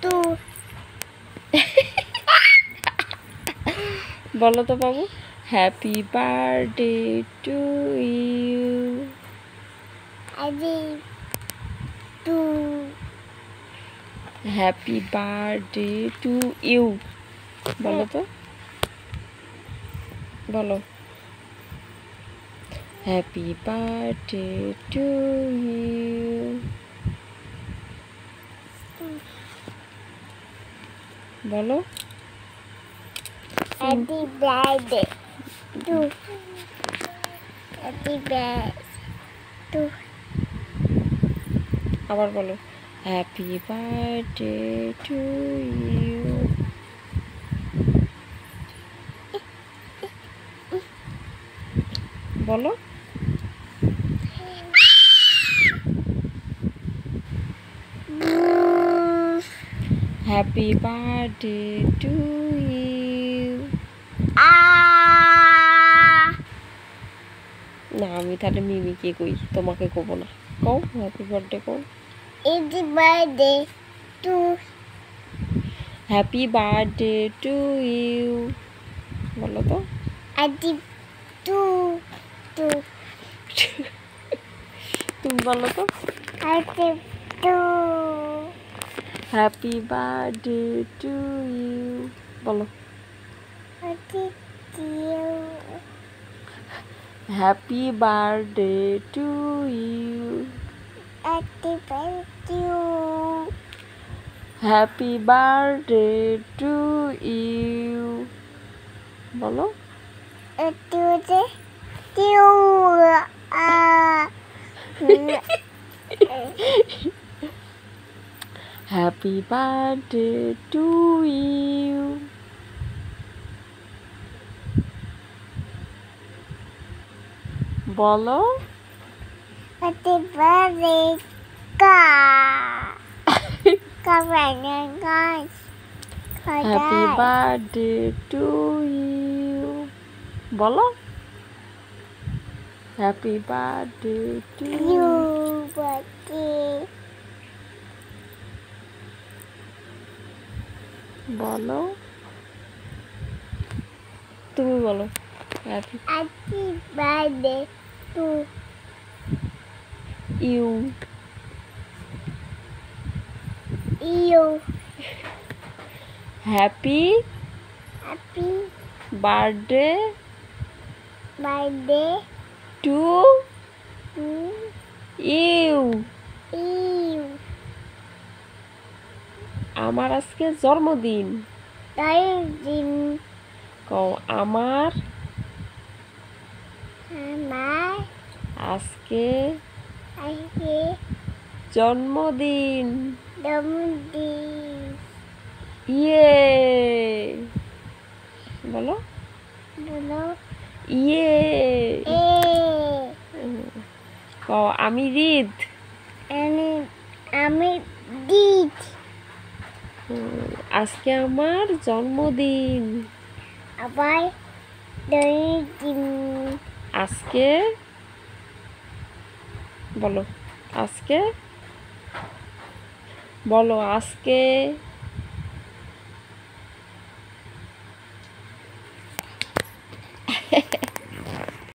Two বলো তো বাবু, happy birthday to you. To happy birthday to you. বলো তো, বলো, হ্যাপি বার্থডে টু ইউ। বলো, happy birthday to happy birthday to আবার বলো, হ্যাপি বার্থডে টু ইউ। বলো, হ্যাপি বার্থডে টু ইউ। না, আমি তাহলে মিমিকে কই, তোমাকে কব না। কও হ্যাপি বার্থডে, কও happy birthday to happy birthday to you. বলো তো, হ্যাপি টু টু তুমি বলো তো, happy to happy birthday to you. বলো, happy happy birthday to you. Birthday happy birthday to you. বলো, to to happy birthday to you. বলো, happy birthday গাছ happy birthday to you. বলো, happy birthday to you. বলো, তুমি বলো, happy birthday to you. You happy happy birthday birthday to to you. You আমার আজকে জন্মদিন। তাই দিন কও, আমার আমার আজকে আজকে জন্মদিন। জন্মদিন ইয়ে। বলো, বলো ইয়ে। এ কও, আমি রিদ। আমি আমি দিদ আজকে আমার জন্মদিন। আবার দিন আজকে বলো, আজকে বলো, আজকে